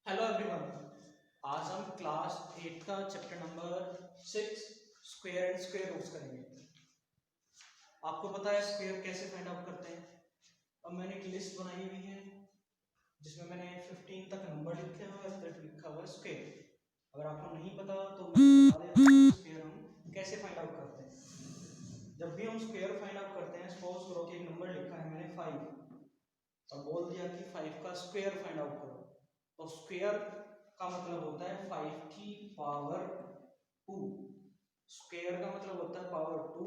Hello everyone. आज हम class 8 का chapter number 6 square and square roots करेंगे। आपको पता है स्क्वायर कैसे फाइंड आउट करते हैं। अब मैंने एक लिस्ट बनाई हुई है जिसमें मैंने 15 तक नंबर लिखे हुए हैं, फिर लिखा हुआ है स्क्वायर। अगर आपको नहीं पता तो मैं बता देता हूँ स्क्वायर हम कैसे फाइंड आउट करते हैं। जब भी हम स्क्वायर फाइंड आउट करते हैं, सपोज करो कि एक नंबर लिखा है मैंने 5 और बोल दिया कि 5 का स्क्वायर फाइंड आउट करो, तो स्क्वायर का मतलब होता है 5 की पावर 2। स्क्वायर का मतलब होता है पावर 2,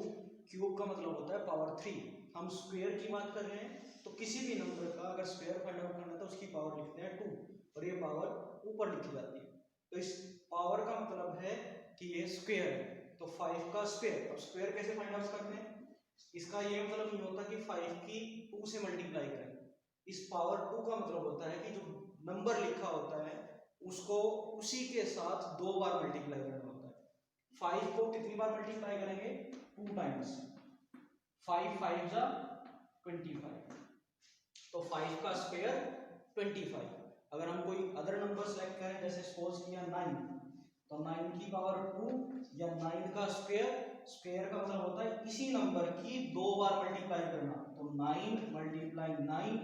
क्यूब का मतलब होता है पावर 3। हम स्क्वायर की बात कर रहे हैं तो किसी भी नंबर का अगर स्क्वायर फाइंड आउट करना है तो उसकी पावर लिखते हैं 2 और ये पावर ऊपर लिखी जाती है। तो इस पावर का मतलब है कि ये स्क्वायर है, तो 5 का स्क्वायर। अब स्क्वायर कैसे फाइंड आउट करते हैं, इसका ये मतलब नहीं होता कि 5 की 2 से मल्टीप्लाई करें। इस पावर 2 का मतलब होता है कि जो नंबर लिखा होता है उसको उसी के साथ 2 बार मल्टीप्लाई करना होता है। 5 को कितनी बार मल्टीप्लाई करेंगे? 2 टाइम्स। 5 5 जा 25, तो 5 का स्क्वायर 25। अगर हम कोई अदर नंबर सेलेक्ट करें, जैसे सपोज किया 9, तो 9 की पावर 2 या 9 का स्क्वायर, स्क्वायर का मतलब होता है इसी नंबर की 2 बार मल्टीप्लाई करना। तो 9 मल्टीप्लाई 9,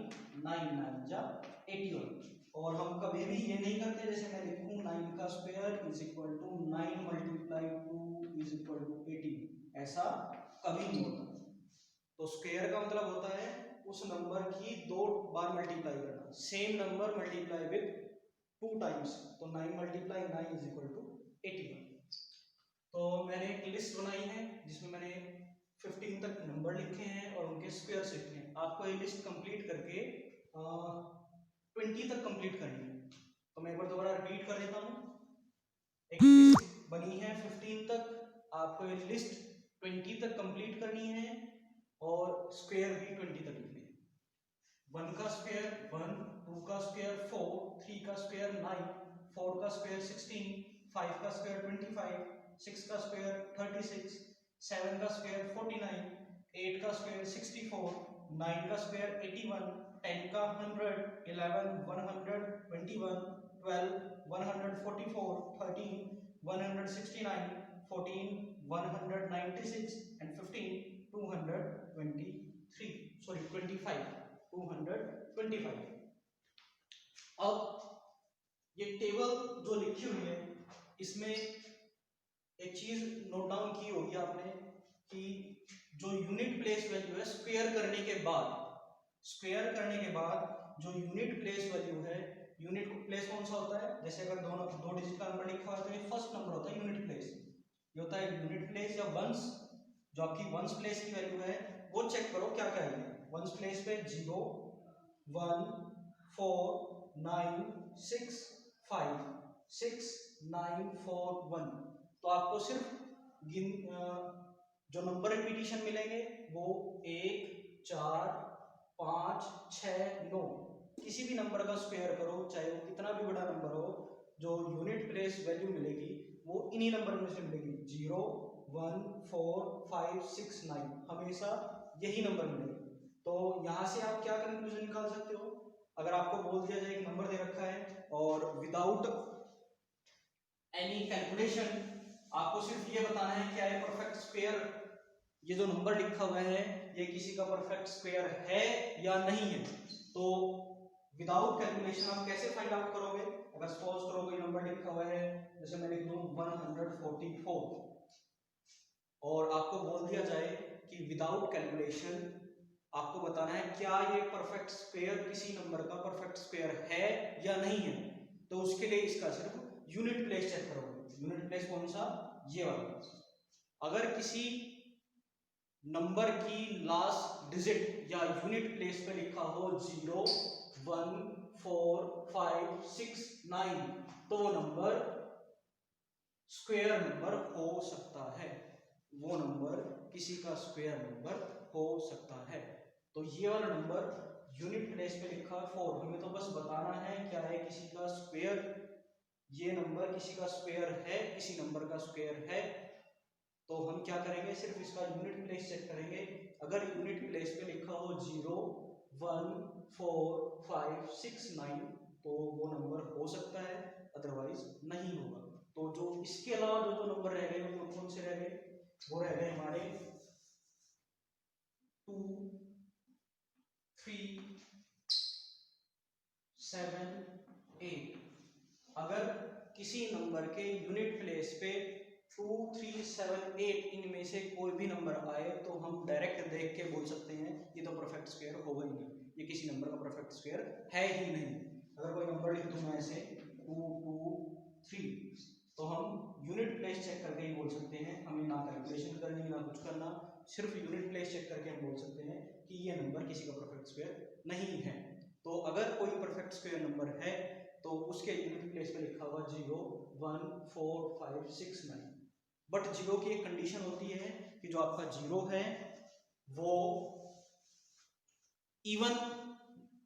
9 9 जा 81। और हम कभी भी ये नहीं करते जैसे मैं लिखूं 9 का square is equal to 9 multiply 2 is equal to 18। ऐसा कभी नहीं होता। तो स्क्वायर का मतलब होता है उस नंबर की 2 बार मल्टीप्लाई करना, same number multiply with 2 times. तो 9 मल्टीप्लाई 9 इज इक्वल टू 81। तो मैंने एक लिस्ट बनाई है जिसमें मैंने 15 तक नंबर लिखे हैं और उनके स्क्वायर्स लिखे हैं। आपको ये लिस्ट कंप्लीट करके 20 तक कंप्लीट करनी है। तो मैं एक बार दोबारा रिपीट कर देता हूँ। एक लिस्ट बनी है 15 तक, आपको ये लिस्ट 20 तक कंप्लीट करनी है और स्क्वायर भी 20 तक लिखने हैं। 1 का स्क्वायर 1, 2 का स्क्वायर 4, 3 का स्क्वायर 9, 4 का स्क्वायर 16, 5 का स्क्वायर 25, 6 का स्क्वायर 36, 7 का स्क्वायर 49, 8 का स्क्वायर 64, 9 का स्क्वायर 81, 10 का 100, 11 121, 12 144, 13 169, 14 196 and 15 223, सॉरी 25, 225। अब ये टेबल जो लिखी हुई है इसमें एक चीज नोट डाउन की होगी आपने कि जो यूनिट प्लेस वैल्यू है स्क्वायर करने के बाद, स्क्वायर करने के बाद जो यूनिट प्लेस वैल्यू है, यूनिट प्लेस कौन सा होता है? जैसे अगर दो डिजिट का नंबर लिखा हुआ है तो ये फर्स्ट नंबर होता है यूनिट प्लेस। ये होता है यूनिट प्लेस या वंस। जो आपकी वंस प्लेस की वैल्यू है वो चेक करो क्या क्या है। वंस प्लेस पे 0 1 4 9 6 5 6 9 4 1। तो आपको सिर्फ जो नंबर रिपीटिशन मिलेंगे वो 1 4 5 6 9। किसी भी नंबर का स्क्वायर करो चाहे वो कितना भी बड़ा नंबर हो, जो यूनिट प्लेस वैल्यू मिलेगी वो इन्हीं नंबर में से मिलेगी। 0 1 4 5 6 9 हमेशा यही नंबर मिलेगा। तो यहाँ से आप क्या कंक्लूजन निकाल सकते हो? अगर आपको बोल दिया जाए एक नंबर दे रखा है और विदाउट एनी कैलकुलेशन आपको सिर्फ ये बताना है क्या है परफेक्ट स्क्वायर, ये जो नंबर लिखा हुआ है ये किसी का परफेक्ट स्क्वायर है या नहीं है। तो विदाउट कैलकुलेशन आप कैसे फाइंड आउट करोगे? अगर सपोज करो कोई नंबर लिखा हुआ है, जैसे मैं लिख दूं 144 और आपको बोल दिया जाए कि विदाउट कैलकुलेशन आपको बताना है क्या ये परफेक्ट स्क्वायर किसी नंबर का परफेक्ट स्क्वायर है या नहीं है, तो उसके लिए इसका सिर्फ यूनिट प्लेस चेक करोगे। यूनिट प्लेस कौन सा? ये वाला। अगर किसी नंबर की लास्ट डिजिट या यूनिट प्लेस पे लिखा हो 0 1 4 5 6 9 तो वो नंबर स्क्वायर नंबर हो सकता है, वो नंबर किसी का स्क्वायर नंबर हो सकता है। तो ये वाला नंबर यूनिट प्लेस पे लिखा 4, हमें तो बस बताना है क्या है किसी का स्क्वायर, ये नंबर किसी का स्क्वायर है, किसी नंबर का स्क्वायर है। तो हम क्या करेंगे, सिर्फ इसका यूनिट प्लेस चेक करेंगे। अगर यूनिट प्लेस पे लिखा हो 0 1 4 5 6 9 तो वो नंबर हो सकता है, अदरवाइज नहीं होगा। तो जो इसके अलावा जो नंबर रह गए वो कौन से रह गए? वो रह गए हमारे 2, 3, 7, 8। अगर किसी नंबर के यूनिट प्लेस पे 2, 3, 7, 8 इनमें से कोई भी नंबर आए तो हम डायरेक्ट देख के बोल सकते हैं ये तो परफेक्ट स्क्वायर होगा ही नहीं, ये किसी नंबर का परफेक्ट स्क्वायर है ही नहीं। अगर कोई नंबर लिख दूं मैं ऐसे 2, 2, 3, तो हम यूनिट प्लेस चेक करके ही बोल सकते हैं, हमें ना कैलकुलेशन करनी ना कुछ करना, सिर्फ यूनिट प्लेस चेक करके हम बोल सकते हैं कि ये नंबर किसी का परफेक्ट स्क्वायर नहीं है। तो अगर कोई परफेक्ट स्क्वायर नंबर है तो उसके यूनिट प्लेस पे लिखा हुआ 0, 1, 4, 5, 6, 9। बट 0 की एक कंडीशन होती है कि जो आपका 0 है वो इवन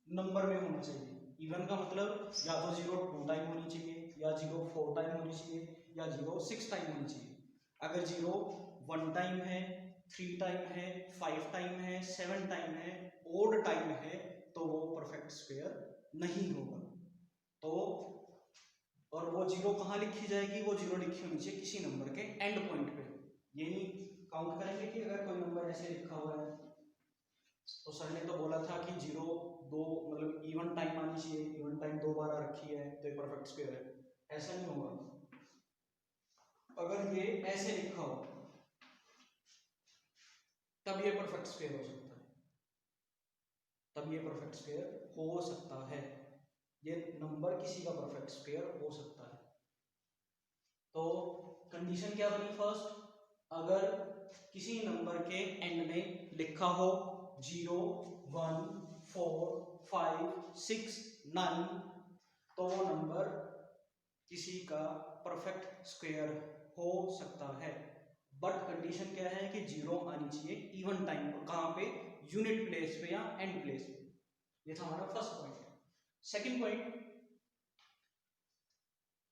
नंबर में होना चाहिए। इवन का मतलब या तो 0 2 टाइम होनी चाहिए, या 0 4 टाइम होनी चाहिए, या 0 6 टाइम होनी चाहिए। अगर 0 1 टाइम है, 3 टाइम है, 5 टाइम है, 7 टाइम है, ओड टाइम है, तो वो परफेक्ट स्क्वायर नहीं होगा। तो और वो 0 कहाँ लिखी जाएगी? वो 0 लिखी होनी चाहिए किसी नंबर के एंड पॉइंट पे। ये नहीं काउंट करेंगे कि अगर कोई नंबर ऐसे लिखा हुआ है तो सर ने तो बोला था कि 0 2 मतलब इवन टाइम आनी चाहिए, इवन टाइम 2 बार रखी है तो ये परफेक्ट स्क्वायर है, ऐसा नहीं होगा। अगर ये ऐसे लिखा हो तब ये परफेक्ट स्क्वायर हो सकता है, तब ये परफेक्ट स्क्वायर हो सकता है, ये नंबर किसी का परफेक्ट स्क्वायर हो सकता है। तो कंडीशन क्या बनी? फर्स्ट, अगर किसी नंबर के एंड में लिखा हो 0, 1, 4, 5, 6, 9 तो वो नंबर किसी का परफेक्ट स्क्वायर हो सकता है। बट कंडीशन क्या है कि 0 आनी चाहिए इवन टाइम पर। कहाँ पे? यूनिट प्लेस पे या एंड प्लेस पे। ये था हमारा first point. Second point,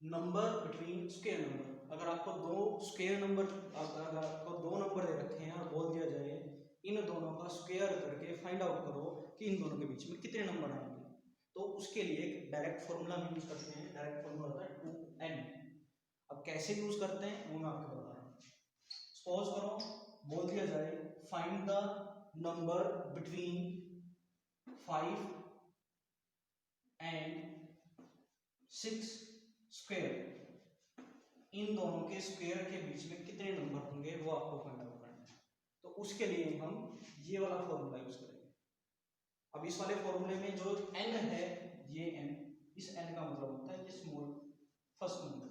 number between square number. अगर आपको दो स्क्वायर नंबर, अगर आपको दो नंबर दे रखे हैं और बोल दिया जाए इन दोनों का स्क्वायर करके फाइंड आउट करो कि इन दोनों के बीच में कितने नंबर आएंगे, तो उसके लिए एक डायरेक्ट फॉर्मूला हम यूज करते हैं। डायरेक्ट फॉर्मूला होता है 2n। अब कैसे यूज करते हैं वो मैं आपको बता रहा हूँ। सपोज करो बोल दिया जाए find the number between 5 and 6 square, इन दोनों के स्क्वायर के बीच में कितने नंबर होंगे वो आपको फाइंड आउट करना है। तो उसके लिए हम ये वाला फॉर्मूला यूज करेंगे। अब इस वाले फॉर्मूले में जो n है, ये n, इस n का मतलब होता है ये स्मॉल फर्स्ट नंबर,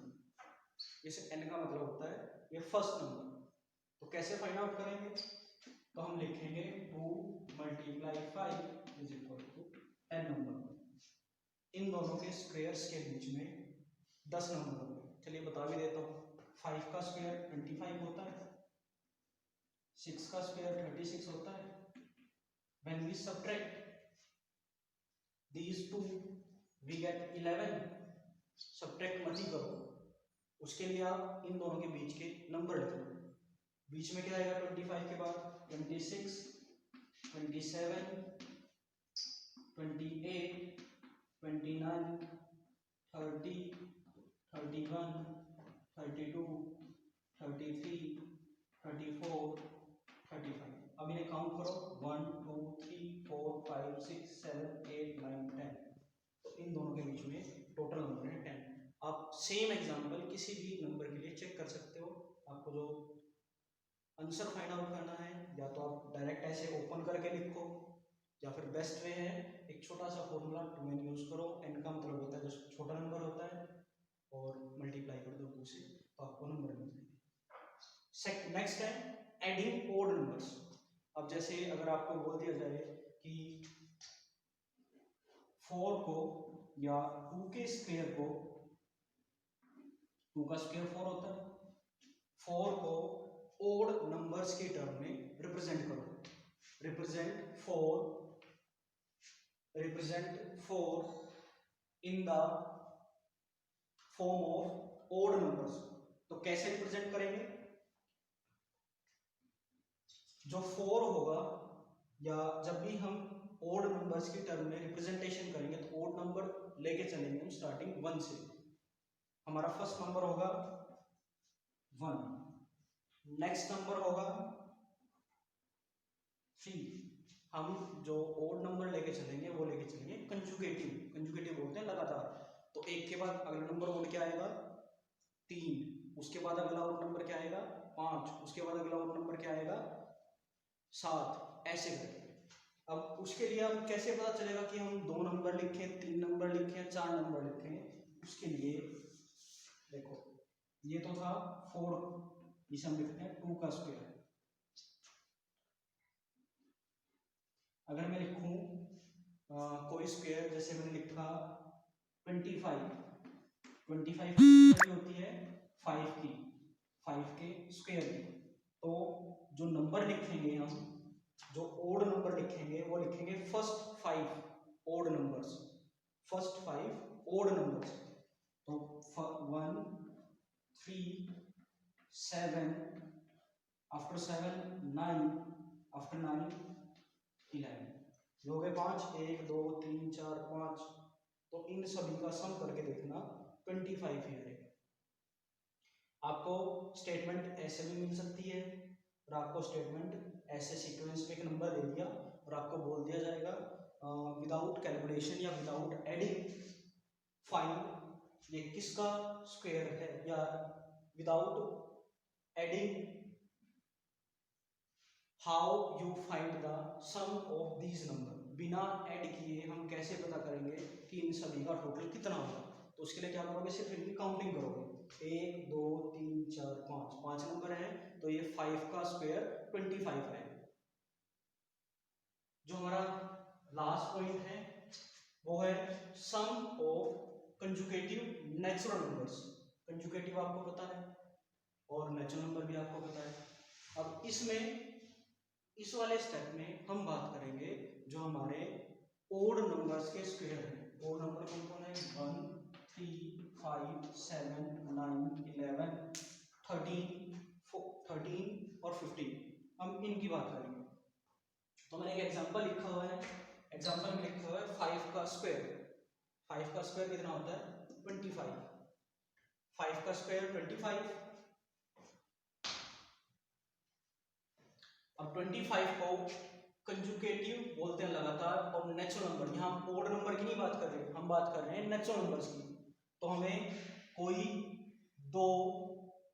इस n का मतलब होता है ये फर्स्ट नंबर। तो कैसे फाइंड आउट करेंगे? तो हम लिखेंगे 2 × 5 = 10 नंबर। इन दोनों के स्क्वायर्स के बीच में 10 नंबर होंगे। चलिए बता भी देता हूँ। 5 का स्क्वायर 25 होता है, 6 का स्क्वायर 36 होता है। When we subtract these two we get 11। Subtract मत ही करो, उसके लिए आप इन दोनों के बीच के नंबर लिख लो। बीच में क्या आएगा 25 के बाद? 26, 27, 28, 29, 30, 31, 32, 33, 34, 35। अब इन्हें काउंट करो 1, 2, 3, 4, 5, 6, 7, 8, 9, 10। तो इन दोनों के बीच में टोटल नंबर है 10। आप सेम एग्जांपल किसी भी नंबर के लिए चेक कर सकते हो। आपको जो आंसर फाइंड आउट करना है या तो आप डायरेक्ट ऐसे ओपन करके लिखो, या फिर बेस्ट वे है एक छोटा सा फॉर्मूला 2n यूज करो। n का मतलब होता है जो छोटा नंबर होता है, और मल्टीप्लाई कर दो 2 से तो आपको नंबर मिल जाएगा। नेक्स्ट है एडिंग ओड नंबर्स। अब जैसे अगर आपको बोल दिया जाए कि 4 को या 2 के स्क्वायर को, 2 का स्क्वायर 4 होता है, 4 को ओड नंबर्स के टर्म में रिप्रेजेंट करो। represent 4 in the form of odd numbers। तो कैसे रिप्रेजेंट करेंगे? जो 4 होगा, या जब भी हम ओड नंबर्स की टर्म में रिप्रेजेंटेशन करेंगे तो ओड नंबर लेके चलेंगे हम स्टार्टिंग 1 से। हमारा फर्स्ट नंबर होगा 1, नेक्स्ट नंबर होगा 3। हम जो ओड नंबर लेके चलेंगे वो लेके चलेंगे कंजुगेटिव, कंजुगेटिव बोलते हैं लगातार। तो एक के बाद अगला नंबर ओड क्या आएगा 3, उसके बाद अगला ओड नंबर क्या आएगा 5, उसके बाद अगला ओड नंबर क्या आएगा 7, ऐसे करके। अब उसके लिए हम कैसे पता चलेगा कि हम 2 नंबर लिखें, 3 नंबर लिखें, 4 नंबर लिखें? उसके लिए देखो ये तो था 4, इसे हम लिखते हैं 2 का स्क्वायर। अगर मैं लिखूं कोई स्क्वायर, जैसे मैंने लिखा 25, 25 की होती है 5 की, 5 के स्क्वायर की। तो जो नंबर लिखेंगे हम, जो ओड नंबर लिखेंगे वो लिखेंगे first 5 odd numbers, first 5 odd numbers. तो 1, 3, 7, आफ्टर 7 9, आफ्टर 9 11, ये हो गए 5, 1 2 3 4 5। तो इन सभी का सम करके देखना 25 ही आएगा। आपको स्टेटमेंट ऐसे भी मिल सकती है, और आपको स्टेटमेंट ऐसे सीक्वेंस में एक नंबर दे दिया और आपको बोल दिया जाएगा विदाउट कैलकुलेशन या विदाउट एडिंग फाइंड ये किसका स्क्वायर है, या without adding how you find the sum of these number. बिना ऐड किए हम कैसे पता करेंगे कि इन सभी का टोटल कितना होगा? तो उसके लिए क्या करोगे, सिर्फ इनकी काउंटिंग करोगे। 1 2 3 4 5, 5 नंबर है तो ये 5 का स्क्वायर 25 है। जो हमारा लास्ट पॉइंट है वो है sum of conjugative natural numbers. Conjugative आपको पता है और नेचुरल नंबर भी आपको पता है। अब इसमें इस वाले स्टेप में हम बात करेंगे जो हमारे ओड नंबर्स के स्क्वायर हैं। ओड नंबर कौन कौन है? 1 3 5 7 9 11 13 और 15। हम इनकी बात करेंगे। तो मैंने एक एग्जांपल लिखा हुआ है, एग्जांपल में लिखा हुआ है 5 का स्क्वायर। 5 का स्क्वायर कितना होता है? 25। 5 का स्क्वायर 25। अब 25 को कंजुगेटिव बोलते हैं लगातार, और नेचुरल नंबर, यहाँ हम ओड नंबर की नहीं बात कर रहे, हम बात कर रहे हैं नेचुरल नंबर्स की। तो हमें कोई 2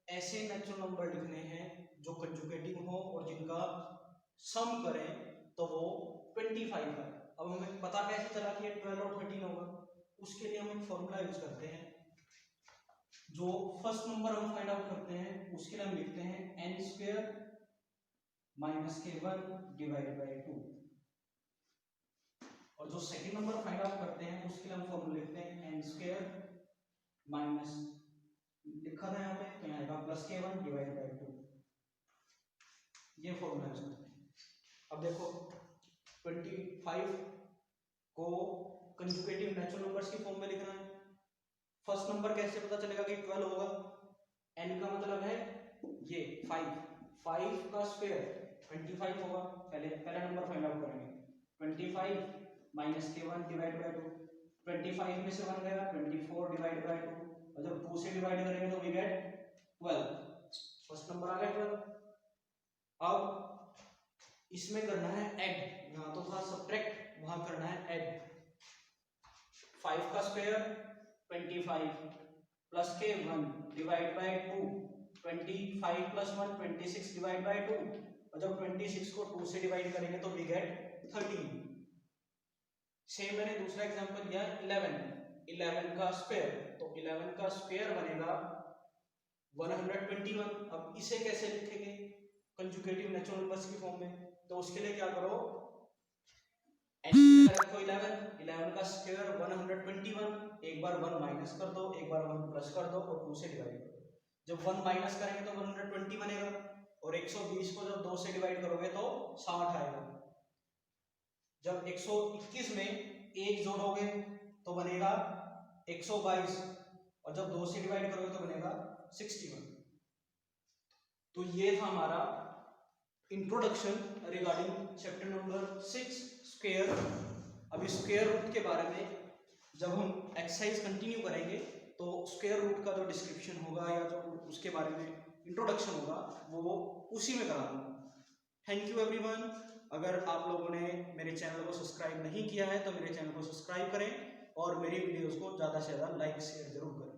ऐसे नेचुरल नंबर लिखने हैं जो कंजुगेटिव हो और जिनका सम करें तो वो 25 है। अब हमें पता कैसे चला कि ये 12 और 13 होगा? उसके लिए हम एक फॉर्मूला यूज करते हैं। जो फर्स्ट नंबर हम फाइंड आउट करते हैं उसके लिए हम लिखते हैं n square minus k1 divide by 2, और जो सेकंड नंबर फाइंड आउट करते हैं उसके लिए हम फॉर्मूला लिखते हैं n स्क्वायर माइनस, लिखा था यहाँ पे तो यहाँ आएगा प्लस k1 डिवाइड बाई 2। ये फॉर्मूला यूज करते हैं। अब देखो 25 को कंजुगेटिव नेचुरल नंबर्स की फॉर्म में लिखना है। फर्स्ट नंबर कैसे पता चलेगा कि 12 होगा? n का मतलब है ये 5 का स्क्वायर 25 होगा। पहला नंबर फाइंड आउट करेंगे। 25 माइनस k1 डिवाइड बाय 2, 25 में से 1 गया 24 डिवाइड बाय 2, और जब 2 से डिवाइड करेंगे तो वी गेट 12। फर्स्ट नंबर आ गया 12। अब इसमें करना है ऐड, यहां तो था सब्ट्रैक्ट, वहां करना है ऐड। 5 का square 25 plus k1 divide by 2, 25 plus 1 26 divide by 2, और जब 26 को 2 से डिवाइड करेंगे तो वी गेट 13। सेम मैंने दूसरा एग्जांपल लिया 11 का स्क्वायर, तो 11 का स्क्वायर बनेगा 121। अब इसे कैसे लिखेंगे कंजुगेटिव नेचुरल नंबर्स की फॉर्म में? तो उसके लिए क्या करो, n रखो 11 का स्क्वायर 121, एक बार 1 माइनस कर दो, एक बार 1 प्लस कर दो और 2 से डिवाइड कर दो। जब 1 माइनस करेंगे तो 120 बनेगा, और 120 को जब 2 से डिवाइड करोगे तो 60 आएगा। जब 121 में 1 जोड़ोगे तो बनेगा 122, और जब 2 से डिवाइड करोगे तो बनेगा 61। तो ये था हमारा introduction regarding chapter number 6 square, अभी स्क्वायर रूट के बारे में जब हम एक्सरसाइज कंटिन्यू करेंगे तो स्क्वायर रूट का जो डिस्क्रिप्शन होगा या जो उसके बारे में इंट्रोडक्शन होगा वो उसी में करा दूँगा। Thank you everyone. अगर आप लोगों ने मेरे चैनल को सब्सक्राइब नहीं किया है तो मेरे चैनल को सब्सक्राइब करें और मेरी वीडियोस को ज़्यादा से ज़्यादा लाइक शेयर जरूर करें।